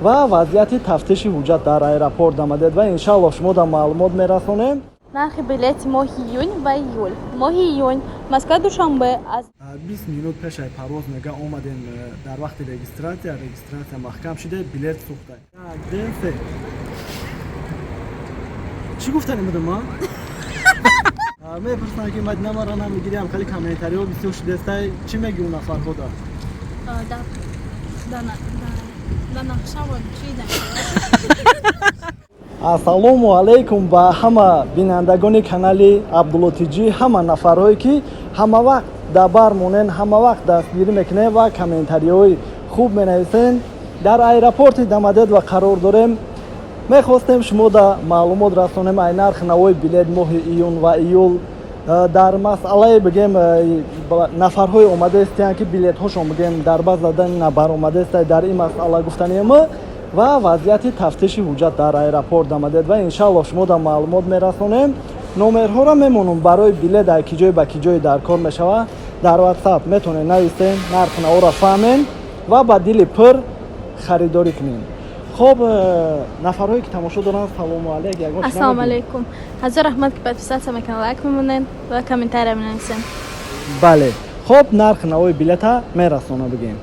ва вазъияти тафтиши ҳуҷҷат дар аэропорт омадед ва иншаллоҳ шумода маълумот мерасонем. нархи билети моҳи июнь ва июл. Моҳи июнь Москва душанбе аз 20 минут пешай парвоз мега омадем дар вақти регистратсия маҳкам шуда билет сӯхта. Дефе чӣ гуфтанем будам ман? мепурсам ки намара намегирям хеле комментариҳо бисёр шудестай чӣ меги у нафарҳода? ассалому алайкум ба ҳама бинандагони канали Абдуллотиҷӣ, ҳама нафарҳое ки ҳама вақт дар бар монен, ҳама вақт дастгирӣ мекунем ва комментариҳои хуб менависен. Дар аэропорти Дамадед ва қарор дорем. мехостем шумода маълумот расонем ай нархи навои билет моҳи июн ва июл. дар масъалаи бигем нафарҳои омадаистанд ки билетҳошон бигем дар баз задани набаромадаистанд дар ин масъала гуфтанем ва вазъияти тафтиши ҳуҷҷат дар аэропорт омадед ва иншаллоҳ шумода маълумот мерасонем. номерҳоро мемонум барои билет дар ки ҷой ба ки ҷой дар кор мешавад. дар WhatsApp метавонед нависен, нархи навора фаҳмен ва ба дили пур харидорӣ кунем. خب нафарҳое ки тамошо доранд салому алайк. ассалому алайкум. ҳазор раҳмат ки подписатсия мекунед, лайк мемонед ва комментария менависен. бале хоб нархи навои билета мерасона бигем.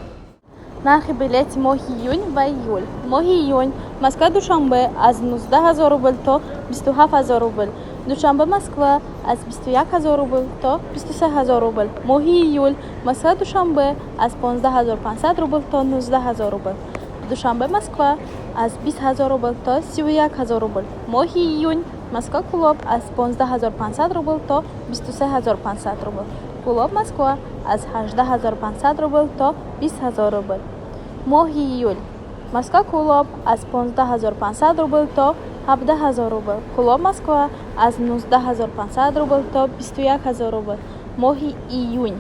нархи билети моҳи июнь ва июл. моҳи июнь Москва душанбе аз 19000 рубл то 27000 рубл. душанбе Москва аз 21000 рубл то 23000 рубл. моҳи июл Москва душанбе аз 15500 рубл то 19000 рубл. душанбе Москва аз 20000 рубл то 31000 рубл. моҳи июнь Москва Кулоб аз 15500 рубл то 23500 рубл. Кулоб Москва аз 18500 рубл то 20000 рубл. моҳи июль Москва Кулоб аз 15500 рубл то 17000 рубл. Кулоб Москва аз 19500 рубл то 21000 рубл. моҳи июнь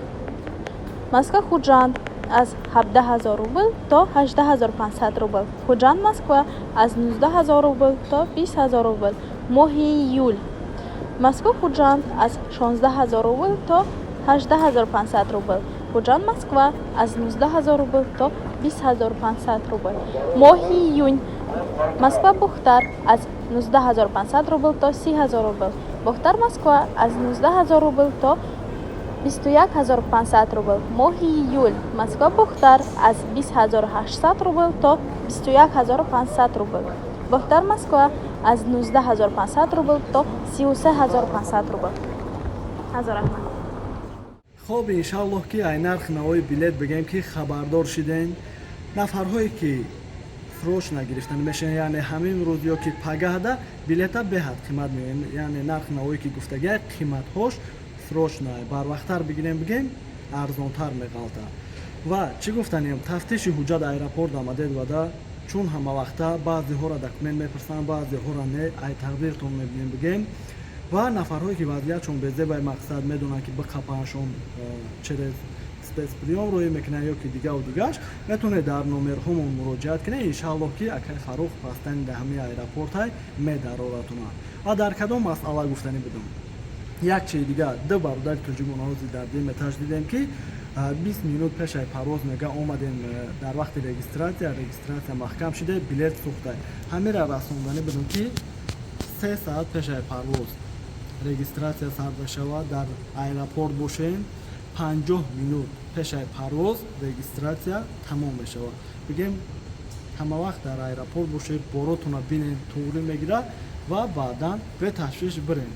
Москва Хуҷанд аз 17000 рубл то 18500 рубл. Хуҷанд Москва аз 19000 рубл то 20000 рубл. моҳи июль Москва Хуҷанд аз 16000 рубл то 18500 рубл. Хуҷанд Москва аз 19000 рубл то 20500 рубл. моҳи июнь Москва Бухтар аз 19500 рубл то 30000 рубл. Бухтар Москва аз 19000 рубл то 21500 рубл. моҳи июл Москва Бухтар аз 20800 рубл то 21500 рубл. Бухтар Москва аз 19500 рубл то 33500 рубл. ҳазор раҳмат. хоб иншаллоҳ ки ай нархи навои билет бигем ки хабардор шиден. нафарҳое ки срочно гирифтан мешаванд, яъне ҳамин рӯз ё ки пагаҳда билета беҳад қимат меоянд, яъне нархи навое ки гуфтагиҳад қиматҳош срочно барвақттар бигирем бигем арзонтар меғалта. ва чӣ гуфтанем тафтиши ҳуҷҷат аэропорт омадед вада чун ҳамавақта баъзеҳоро документ мепурсанд, баъзеҳоро не ай тақдиртон мебинем бигем ва нафарҳое ки вазъиятшон безебаи мақсад медонанд ки биқапааншон через спецприём роӣ мекунанд ё ки дигаву дигаш метавонед дар номерҳомон муроҷиат кунед. иншаллоҳ ки акай фарух пастани даҳами аэропортай медароратонад. ва дар кадом масъала гуфтанӣ будам. як чизи дигар ду бародари турҷумонози дар дил метаж дидем ки 20 минут пешай парвоз мега омадем дар вақти регистратсия маҳкам шуда билет сӯхта. ҳамира расонданӣ будем ки 3 соат пешай парвоз регистратсия сар бешавад, дар аэропорт бошем 50 минут пешай парвоз регистратсия тамом мешавад. бигем ҳама вақт дар аэропорт бошед, боротона бинем туурӣ мегирад ва баъдан беташвиш бирем.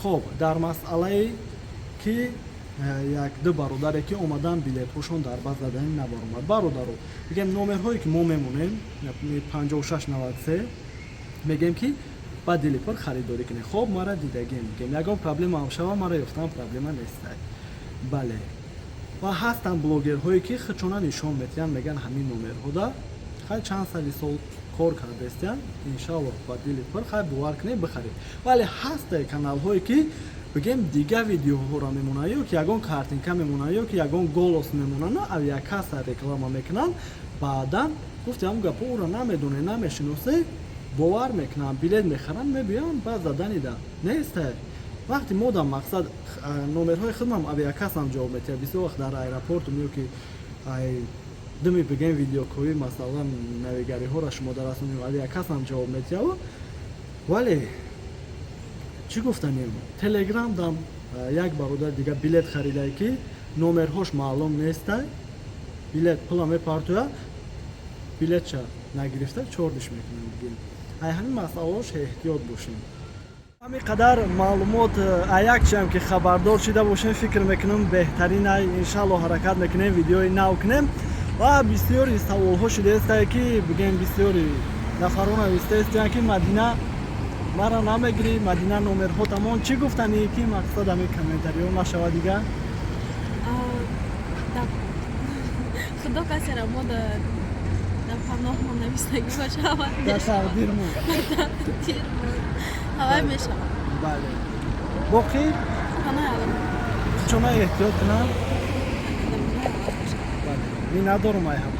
хоб дар масъалае ки як ду бародаре ки омадан билетҳошон дар баз задани набаромад. бародаро бигем номерҳое ки мо мемонем 5693 мегем ки ба дили пур харидорӣ кунем. хоб мара дидагем мегем ягон проблема шава мара ёфтам проблема нестай. бале ва ҳастанд блогерҳое ки худчона нишон метиҳанд меган ҳамин номерҳода хай чанд сали сол кор кардаистиян иншаллоҳ ба дили пур хай бовар кунед бихаред. вале ҳастаи каналҳое ки бигем дига видеоҳоро мемонанд ё ки ягон картинка мемонанд ё ки ягон голос мемонанд авиакасса реклама мекунанд баъдан гуфти ҳамун гапҳоро намедонед намешиносе бовар мекунанд билет мехаранд мебиёнд ба задани да нестай. вақти мо дар мақсад номерҳои худам авиакассам ҷавоб метиҳад. бисёр вақт дар аэропортум ё ки думи бигем видеоколи масалан навигариҳоро шумо дарасонем вале як кас ҳам ҷавоб медиҳад. вале чӣ гуфтанем телеграм дам як бародар дига билет харидай ки номерҳош маълум нестай билет пула мепартоя билетша нагирифта чордиш мекунем бигем ай ҳамин масъалаош эҳтиёт бошем. ҳамин қадар маълумот аякчиам ки хабардор шуда бошем фикр мекунам беҳтарин ай иншааллоҳ ҳаракат мекунем видеои нав кунем ва бисёри саволҳо шудаестае ки бигем бисёри нафарон навистаестиян ки Мадина мара намегирӣ Мадина номерҳо тамон чӣ гуфтанӣ ки мақсад ҳамин комментариҳо нашава дига худо касера мо дар паноҳмон навистагӣ бошава дар тақдирмо ҳавай мешава бале боқӣ чона эҳтиёт кунам миннатдорум ай ҳам